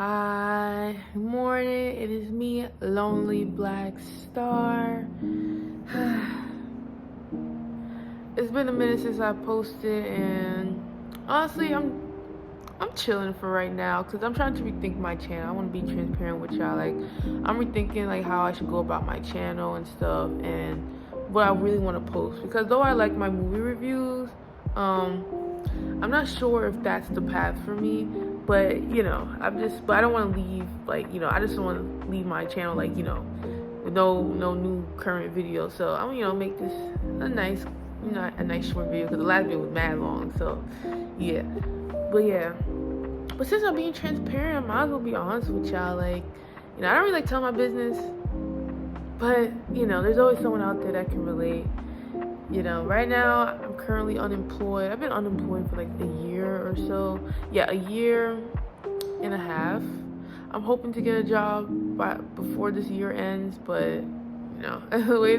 Hi, good morning. It is me, Lonely Black Star. It's been a minute since I posted, and honestly, I'm chilling for right now because I'm trying to rethink my channel. I want to be transparent with y'all. Like, I'm rethinking like how I should go about my channel and stuff, and what I really want to post. Because though I like my movie reviews, I'm not sure if that's the path for me. But but I don't want to leave I just don't want to leave my channel with no new current videos. So I'm make this a nice short video because the last video was mad long. So yeah, but since I'm being transparent, I might as well be honest with y'all. I don't really like telling my business, but there's always someone out there that can relate. Right now I'm currently unemployed. I've been unemployed for like a year or so. Yeah, a year and a half. I'm hoping to get a job before this year ends, but the way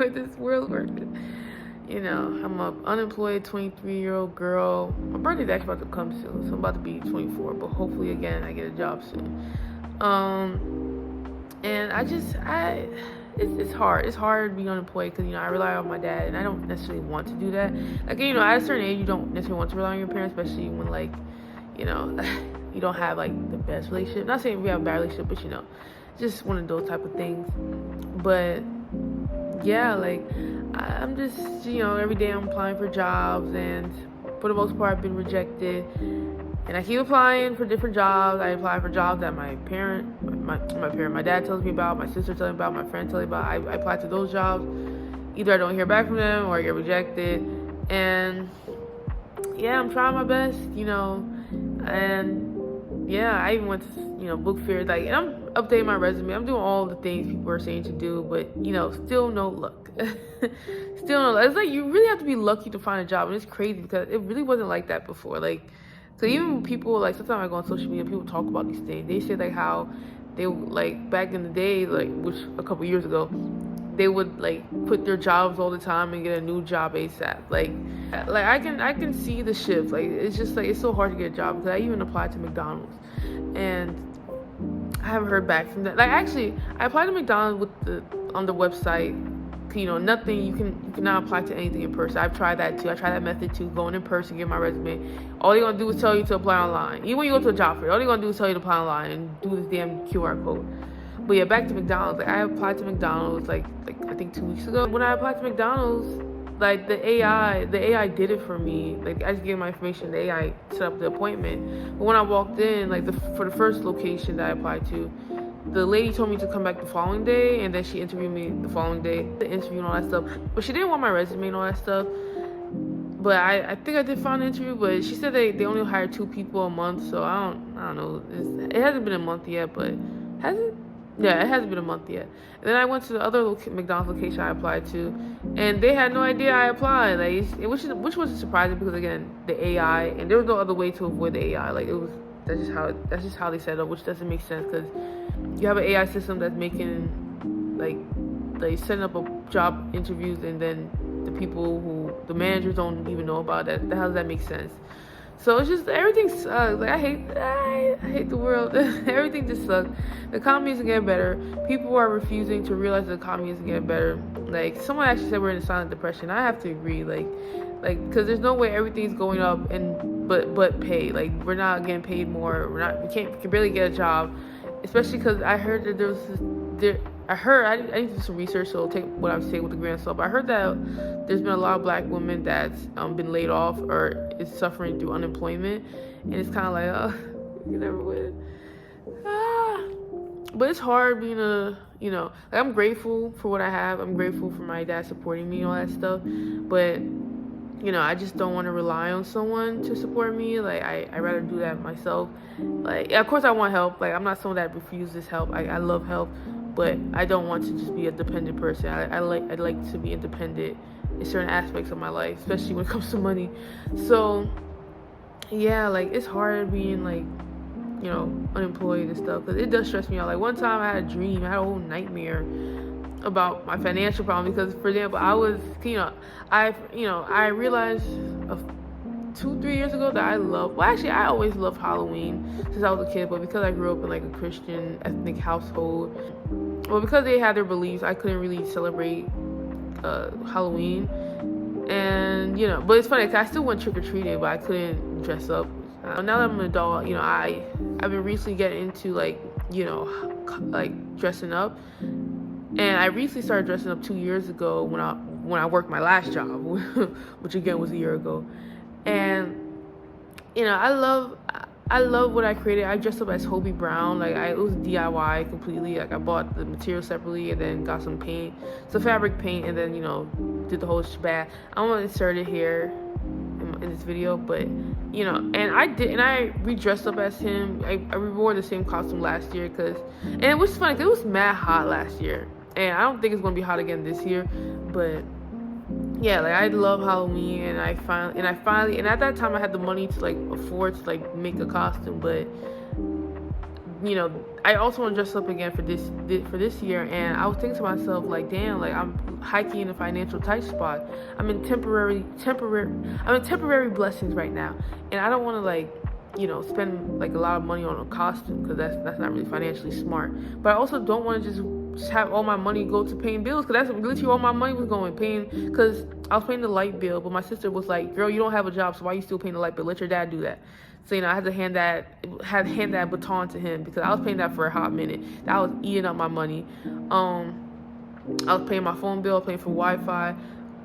this world works, I'm an unemployed 23-year-old girl. My birthday's actually about to come soon, so I'm about to be 24, but hopefully again I get a job soon. And it's hard. It's hard being unemployed because I rely on my dad, and I don't necessarily want to do that. At a certain age, you don't necessarily want to rely on your parents, especially when you don't have the best relationship. Not saying we have a bad relationship, but just one of those type of things. But yeah, I'm just every day I'm applying for jobs, and for the most part I've been rejected. And I keep applying for different jobs. I apply for jobs that my dad tells me about, my sister tells me about, my friend tells me about. I apply to those jobs. Either I don't hear back from them or I get rejected. And yeah, I'm trying my best, and yeah, I even went to, book fair. And I'm updating my resume. I'm doing all the things people are saying to do, but, still no luck. Still no luck. It's you really have to be lucky to find a job. And it's crazy because it really wasn't like that before. So even people, sometimes I go on social media, people talk about these things. They say, how they, back in the day, which a couple years ago, they would, quit their jobs all the time and get a new job ASAP. I can see the shift. It's just, it's so hard to get a job because I even applied to McDonald's. And I haven't heard back from that. Actually, I applied to McDonald's on the website. Nothing, you cannot apply to anything in person. I've tried that too. I tried that method too, going in person, get my resume. All they're gonna do is tell you to apply online. Even when you go to a job fair, all they're gonna do is tell you to apply online and do this damn QR code. But yeah, back to McDonald's. I applied to McDonald's I think 2 weeks ago. When I applied to McDonald's, the AI did it for me. I just gave my information, the AI set up the appointment. But when I walked in, for the first location that I applied to, the lady told me to come back the following day, and then she interviewed me the following day, the interview and all that stuff. But she didn't want my resume and all that stuff. But I think I did find an interview, but she said they only hire 2 people a month, so I don't know. It hasn't been a month yet, but has it? Yeah, it hasn't been a month yet. And then I went to the other McDonald's location I applied to, and they had no idea I applied. Which wasn't surprising because again, the AI, and there was no other way to avoid the AI. That's just how they set it up, which doesn't make sense because you have an AI system that's making setting up a job interviews, and then the managers don't even know about that. How does that make sense? So it's just, everything sucks. I hate the world. Everything just sucks. The economy isn't getting better. People are refusing to realize the economy isn't getting better. Someone actually said we're in a silent depression. I have to agree. Because there's no way everything's going up but pay. We're not getting paid more. We can barely get a job. Especially because I heard that I need to do some research, so take what I say with a grain of salt. But I heard that there's been a lot of black women that's been laid off or is suffering through unemployment, and it's kind of you never win. But it's hard being I'm grateful for what I have. I'm grateful for my dad supporting me and all that stuff. But I just don't want to rely on someone to support me. I rather do that myself. Of course I want help. I'm not someone that refuses help. I love help, but I don't want to just be a dependent person. I'd like to be independent in certain aspects of my life, especially when it comes to money. So yeah, it's hard being unemployed and stuff, because it does stress me out. One time I had a dream, I had a whole nightmare about my financial problem, because for example, I was, I realized 2-3 years ago that I love. Well, actually, I always loved Halloween since I was a kid, but because I grew up in like a Christian ethnic household, well, because they had their beliefs, I couldn't really celebrate Halloween. And but it's funny 'cause I still went trick or treating, but I couldn't dress up. Now that I'm an adult, I've been recently getting into like dressing up, and I recently started dressing up 2 years ago when I worked my last job, which again was a year ago. And I love what I created. I dressed up as Hobie Brown. It was DIY completely. Like I bought the material separately and then got some paint, some fabric paint, and then did the whole shebang. I want to insert it here in this video, but and I redressed up as him. I wore the same costume last year and it was funny 'cause it was mad hot last year, and I don't think it's gonna be hot again this year, but. Yeah, I love Halloween, and I finally, and at that time I had the money to afford to make a costume, but I also want to dress up again for this year, and I was thinking to myself damn, I'm hiking in a financial tight spot. I'm in temporary blessings right now, and I don't want to spend a lot of money on a costume because that's not really financially smart. But I also don't want to just have all my money go to paying bills, because that's literally all my money was going because I was paying the light bill, but my sister was like, girl, you don't have a job, so why are you still paying the light bill? Let your dad do that. So I had to hand that baton to him because I was paying that for a hot minute. That was eating up my money. I was paying my phone bill, paying for Wi-Fi.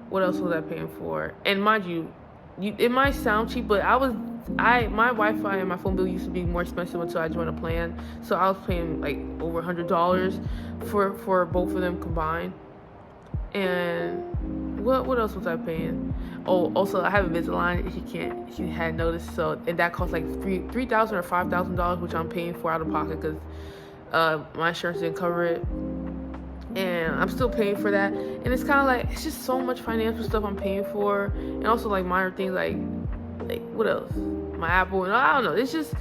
What else was I paying for? And mind you, it might sound cheap, but my Wi-Fi and my phone bill used to be more expensive until I joined a plan. So I was paying over $100 for both of them combined. And what else was I paying? Oh, also I have Invisalign, if you hadn't noticed. So, and that costs $3,000 or $5,000, which I'm paying for out of pocket because my insurance didn't cover it. And I'm still paying for that, and it's kind of it's just so much financial stuff I'm paying for, and also minor things like what else, my Apple, and I don't know, it's just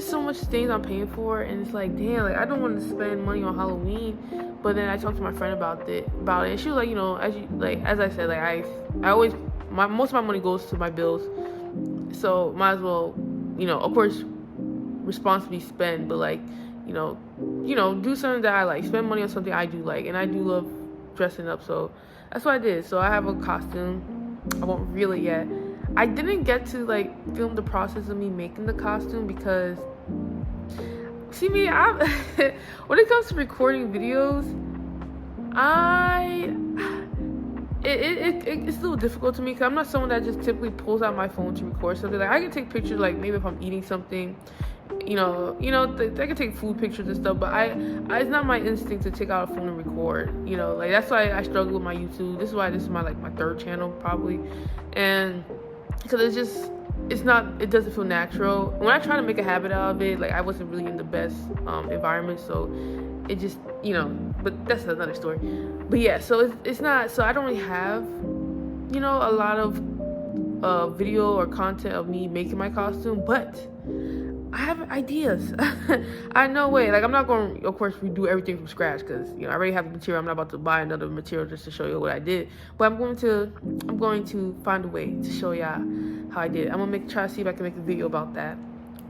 so much things I'm paying for, and it's damn, I don't want to spend money on Halloween. But then I talked to my friend about it, and she was as I said, I always, most of my money goes to my bills, so might as well, of course, responsibly spend, but do something that I like. Spend money on something I do like, and I do love dressing up, so that's what I did. So I have a costume. I won't reel it yet. I didn't get to film the process of me making the costume because, see me, when it comes to recording videos, it's a little difficult to me because I'm not someone that just typically pulls out my phone to record something. I can take pictures, maybe if I'm eating something. I can take food pictures and stuff, but it's not my instinct to take out a phone and record. That's why I struggle with my YouTube. This is why this is my my third channel probably, and because it doesn't feel natural. When I try to make a habit out of it, I wasn't really in the best environment, so it just But that's another story. But yeah, so it's not. So I don't really have a lot of video or content of me making my costume, but I have ideas. I know way. I'm not going to, of course, redo everything from scratch because I already have the material. I'm not about to buy another material just to show you what I did. But I'm going to find a way to show y'all how I did. I'm gonna try to see if I can make a video about that.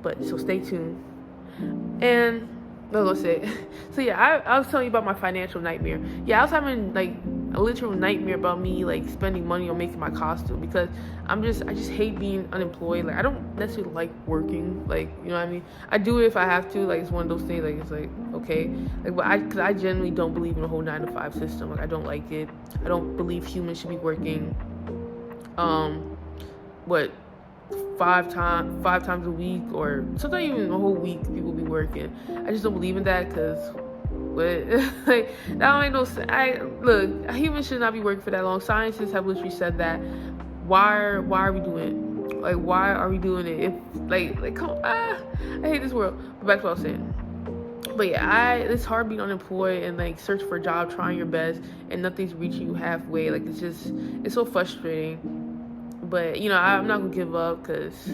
But so stay tuned. And let's say, so yeah, I was telling you about my financial nightmare. Yeah, I was having a literal nightmare about me spending money on making my costume because I just hate being unemployed. I don't necessarily like working. You know what I mean? I do it if I have to. It's one of those things. It's okay. But because I genuinely don't believe in the whole 9-to-5 system. I don't like it. I don't believe humans should be working. Five times a week, or sometimes even a whole week people be working. I just don't believe in that because that don't make no sense. Look, humans should not be working for that long. Scientists have literally said that. Why are we doing it? Why are we doing it? If come on, I hate this world. But back to what I was saying. But yeah, it's hard being unemployed and search for a job, trying your best, and nothing's reaching you halfway. It's so frustrating. But I'm not gonna give up because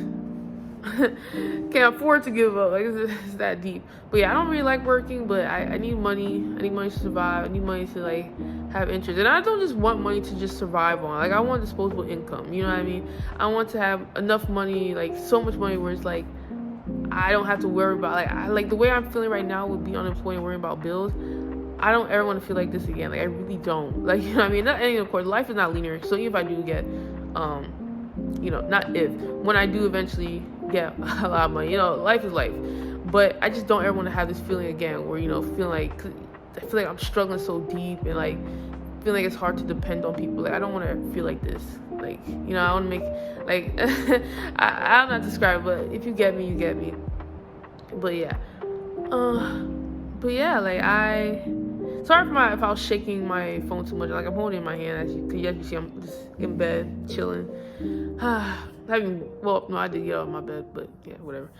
can't afford to give up. Like it's that deep. But yeah, I don't really like working, but I need money. I need money to survive. I need money to like have interest. And I don't just want money to just survive on. Like I want disposable income. You know what I mean? I want to have enough money, like so much money where it's like I don't have to worry about like the way I'm feeling right now with being unemployed and worrying about bills. I don't ever want to feel like this again. Like I really don't. Like you know what I mean? Not and of course life is not linear. So even if I do get not if, when I do eventually get a lot of money, life is life. But I just don't ever want to have this feeling again where, feeling like, I feel like I'm struggling so deep and like, feeling like it's hard to depend on people. Like, I don't want to feel like this. Like, I want to make, like, I don't know how to describe it, but if you get me, you get me. But yeah. Sorry if I was shaking my phone too much. Like, I'm holding it in my hand. As you see, I'm just in bed, chilling. I did get out of my bed, but yeah, whatever.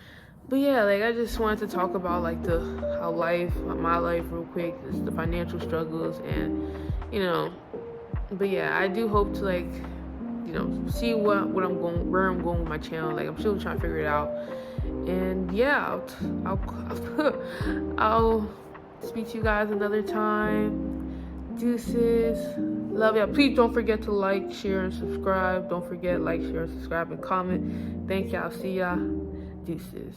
But yeah, like, I just wanted to talk about, like, my life real quick, just the financial struggles, and, but yeah, I do hope to, like, see where I'm going with my channel. Like, I'm still trying to figure it out. And yeah, I'll speak to you guys another time. Deuces. Love y'all. Please don't forget to like, share, and subscribe. Don't forget, like, share, subscribe, and comment. Thank y'all. See y'all. Deuces.